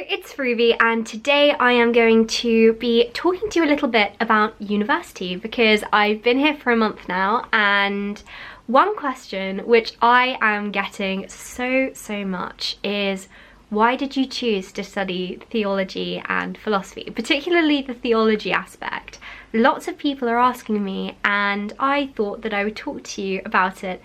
it's Ruby, and today I am going to be talking to you a little bit about university because I've been here for a month now, and one question which I am getting so much is, why did you choose to study theology and philosophy, particularly the theology aspect? Lots of people are asking me, and I thought that I would talk to you about it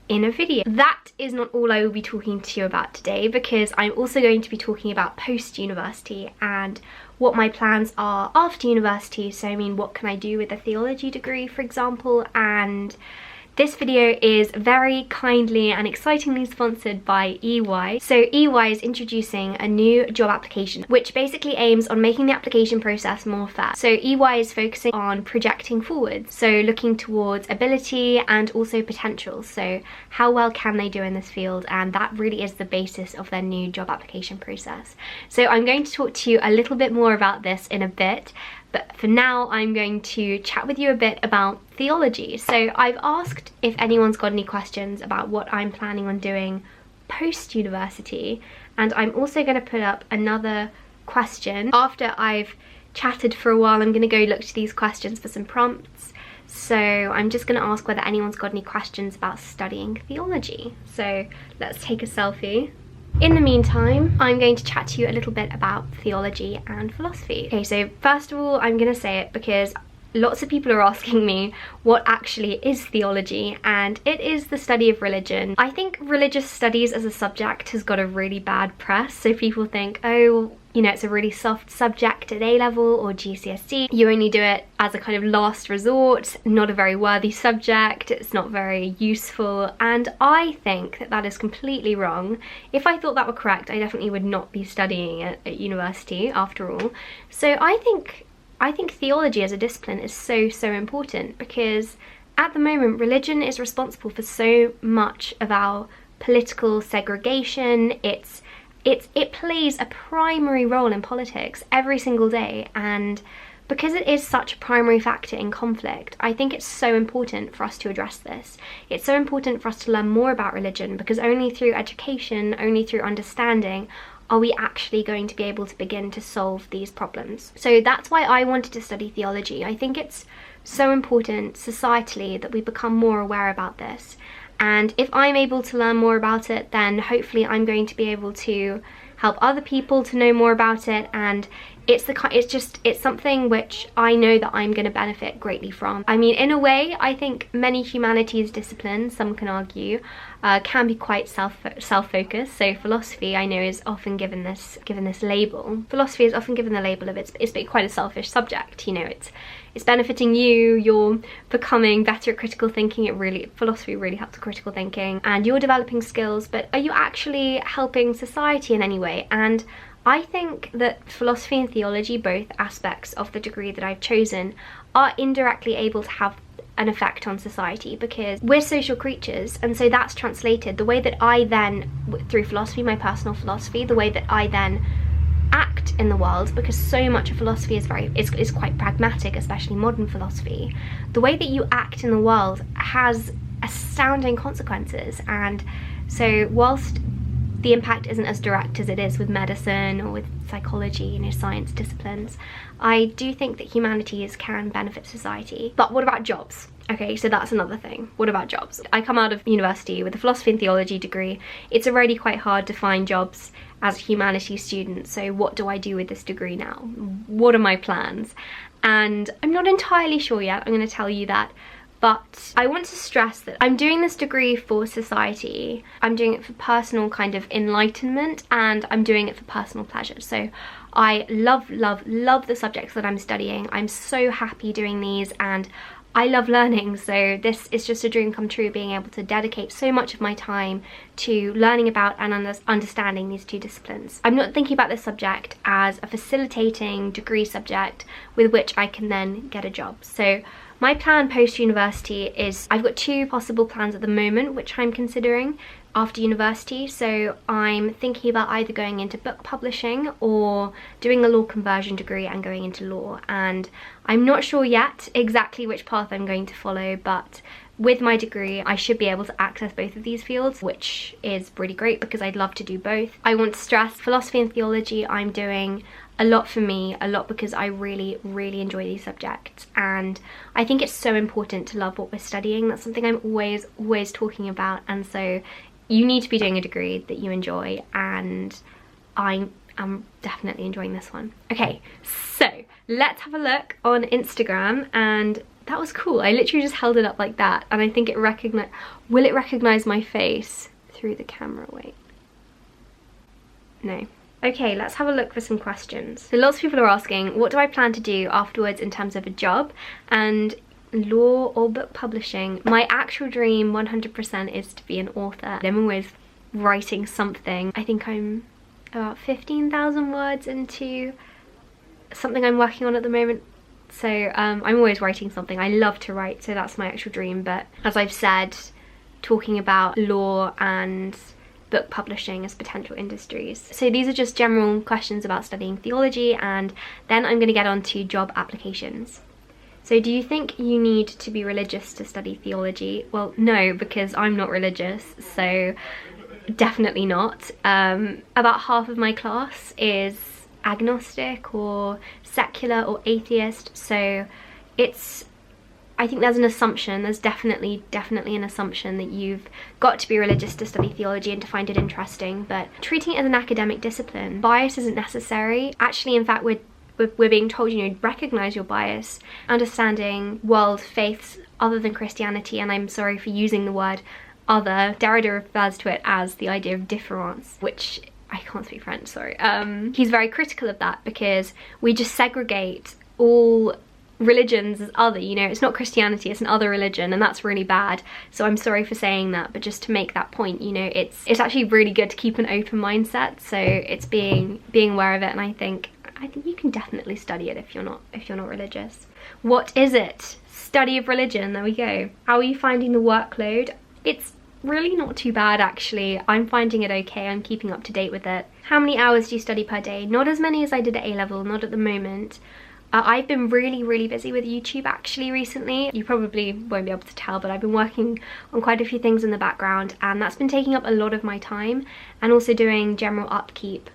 in a video. That is not all I will be talking to you about today, because I'm also going to be talking about post-university and what my plans are after university. So I mean, what can I do with a theology degree, for example, and this video is very kindly and excitingly sponsored by EY. So EY is introducing a new job application, which basically aims on making the application process more fair. So EY is focusing on projecting forward, so looking towards ability and also potential. So how well can they do in this field? And that really is the basis of their new job application process. So I'm going to talk to you a little bit more about this in a bit. But for now, I'm going to chat with you a bit about theology. So I've asked if anyone's got any questions about what I'm planning on doing post-university, and I'm also going to put up another question. After I've chatted for a while, I'm going to go look to these questions for some prompts. So I'm just going to ask whether anyone's got any questions about studying theology. So let's take a selfie. In the meantime, I'm going to chat to you a little bit about theology and philosophy. Okay, so first of all, I'm going to say it because lots of people are asking me what actually is theology, and it is the study of religion. I think religious studies as a subject has got a really bad press, so people think, oh, you know, it's a really soft subject at A-level or GCSE. You only do it as a kind of last resort, not a very worthy subject, it's not very useful, and I think that that is completely wrong. If I thought that were correct, I definitely would not be studying it at university after all. So I think theology as a discipline is so important, because at the moment religion is responsible for so much of our political segregation. It plays a primary role in politics every single day, and because it is such a primary factor in conflict, I think it's so important for us to address this. It's so important for us to learn more about religion, because only through education, only through understanding, are we actually going to be able to begin to solve these problems. So that's why I wanted to study theology. I think it's so important societally that we become more aware about this. And if I'm able to learn more about it, then hopefully I'm going to be able to help other people to know more about it, and it's something which I know that I'm going to benefit greatly from. I mean, in a way, I think many humanities disciplines, some can argue, can be quite self-focused. So philosophy, I know, is often given this label. Philosophy is often given the label of it's quite a selfish subject. You know, it's benefiting you, you're becoming better at critical thinking. Philosophy really helps with critical thinking, and you're developing skills, but are you actually helping society in any way? And I think that philosophy and theology, both aspects of the degree that I've chosen, are indirectly able to have an effect on society, because we're social creatures, and so that's translated. The way that I then, through philosophy, my personal philosophy, the way that I then act in the world, because so much of philosophy is quite pragmatic, especially modern philosophy, the way that you act in the world has astounding consequences. And so whilst the impact isn't as direct as it is with medicine or with psychology, you know, science disciplines, I do think that humanities can benefit society. But what about jobs? Okay, so that's another thing. What about jobs? I come out of university with a philosophy and theology degree. It's already quite hard to find jobs as a humanities student, so what do I do with this degree now? What are my plans? And I'm not entirely sure yet, I'm going to tell you that. But I want to stress that I'm doing this degree for society. I'm doing it for personal kind of enlightenment, and I'm doing it for personal pleasure. So I love the subjects that I'm studying. I'm so happy doing these, and I love learning. So this is just a dream come true, being able to dedicate so much of my time to learning about and understanding these two disciplines. I'm not thinking about this subject as a facilitating degree subject with which I can then get a job. So my plan post-university is, I've got two possible plans at the moment which I'm considering after university. So I'm thinking about either going into book publishing or doing a law conversion degree and going into law. And I'm not sure yet exactly which path I'm going to follow, but with my degree, I should be able to access both of these fields, which is really great because I'd love to do both. I want to stress philosophy and theology I'm doing a lot for me, a lot because I really, really enjoy these subjects, and I think it's so important to love what we're studying. That's something I'm always talking about, and so you need to be doing a degree that you enjoy, and I'm definitely enjoying this one. Okay, so let's have a look on Instagram, and that was cool. I literally just held it up like that, and I think will it recognize my face through the camera? Wait, no. Okay, let's have a look for some questions. So lots of people are asking, what do I plan to do afterwards in terms of a job and law or book publishing? My actual dream 100% is to be an author. I'm always writing something. I think I'm about 15,000 words into something I'm working on at the moment. So I'm always writing something. I love to write, so that's my actual dream. But as I've said, talking about law and book publishing as potential industries. So these are just general questions about studying theology, and then I'm going to get on to job applications. So do you think you need to be religious to study theology? Well, no, because I'm not religious, so definitely not. About half of my class is agnostic or secular or atheist, so I think there's an assumption, there's definitely an assumption that you've got to be religious to study theology and to find it interesting, but treating it as an academic discipline, bias isn't necessary. Actually, in fact, we're being told, you know, recognize your bias, understanding world faiths other than Christianity, and I'm sorry for using the word other. Derrida refers to it as the idea of difference, which I can't speak French, sorry. He's very critical of that because we just segregate all religions as other, you know, it's not Christianity, it's an other religion, and that's really bad. So I'm sorry for saying that, but just to make that point, you know, it's actually really good to keep an open mindset, so it's being aware of it, and I think you can definitely study it if you're not religious. What is it? Study of religion, there we go. How are you finding the workload? It's really not too bad, actually. I'm finding it okay. I'm keeping up to date with it. How many hours do you study per day? Not as many as I did at A-level, not at the moment. I've been really busy with YouTube actually recently. You probably won't be able to tell, but I've been working on quite a few things in the background, and that's been taking up a lot of my time, and also doing general upkeep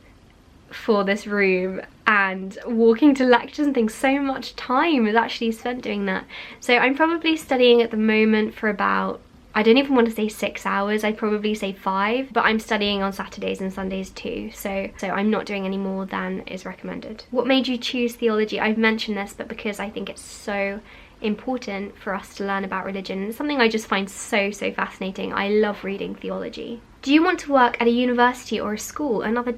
for this room and walking to lectures and things. So much time is actually spent doing that. So I'm probably studying at the moment for about, I don't even want to say 6 hours, I'd probably say 5, but I'm studying on Saturdays and Sundays too, so I'm not doing any more than is recommended. What made you choose theology? I've mentioned this, but because I think it's so important for us to learn about religion. It's something I just find so fascinating. I love reading theology. Do you want to work at a university or a school? Another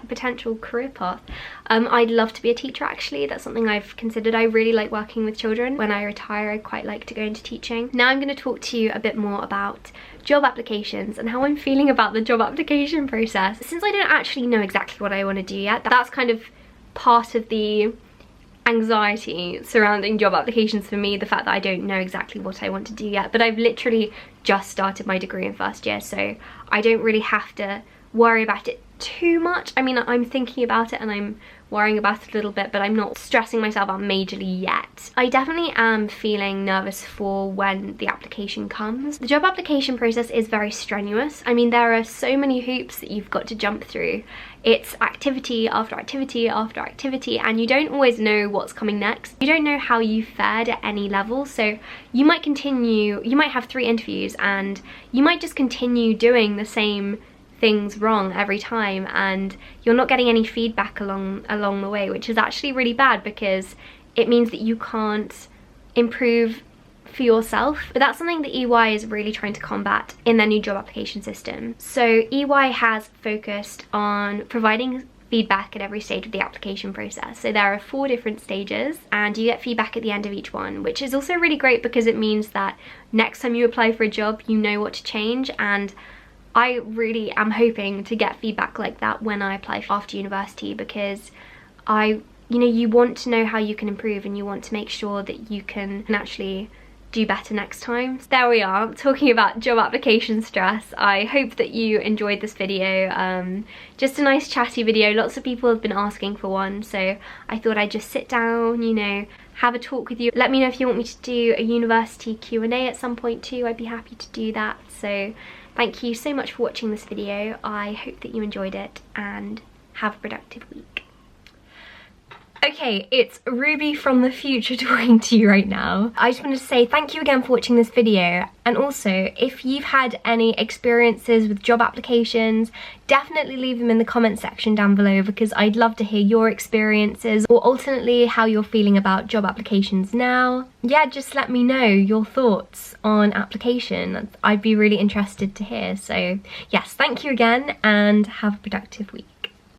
potential career path. I'd love to be a teacher actually. That's something I've considered. I really like working with children. When I retire, I'd quite like to go into teaching. Now I'm going to talk to you a bit more about job applications and how I'm feeling about the job application process. Since I don't actually know exactly what I want to do yet, that's kind of part of the anxiety surrounding job applications for me, the fact that I don't know exactly what I want to do yet. But I've literally just started my degree in first year, so I don't really have to worry about it too much. I mean, I'm thinking about it and I'm worrying about it a little bit, but I'm not stressing myself out majorly yet. I definitely am feeling nervous for when the application comes. The job application process is very strenuous. I mean, there are so many hoops that you've got to jump through. It's activity after activity after activity, and you don't always know what's coming next. You don't know how you fared at any level, so you might have 3 interviews and you might just continue doing the same things wrong every time, and you're not getting any feedback along the way, which is actually really bad because it means that you can't improve for yourself. But that's something that EY is really trying to combat in their new job application system. So EY has focused on providing feedback at every stage of the application process. So there are 4 different stages and you get feedback at the end of each one, which is also really great because it means that next time you apply for a job, you know what to change. And I really am hoping to get feedback like that when I apply after university, because you want to know how you can improve and you want to make sure that you can actually do better next time. So there we are, talking about job application stress. I hope that you enjoyed this video. Just a nice chatty video. Lots of people have been asking for one, so I thought I'd just sit down, you know, have a talk with you. Let me know if you want me to do a university Q&A at some point too. I'd be happy to do that. So thank you so much for watching this video. I hope that you enjoyed it and have a productive week. Okay, it's Ruby from the future talking to you right now. I just wanted to say thank you again for watching this video, and also if you've had any experiences with job applications, definitely leave them in the comment section down below, because I'd love to hear your experiences, or alternately how you're feeling about job applications now. Yeah, just let me know your thoughts on application. I'd be really interested to hear. So yes, thank you again and have a productive week.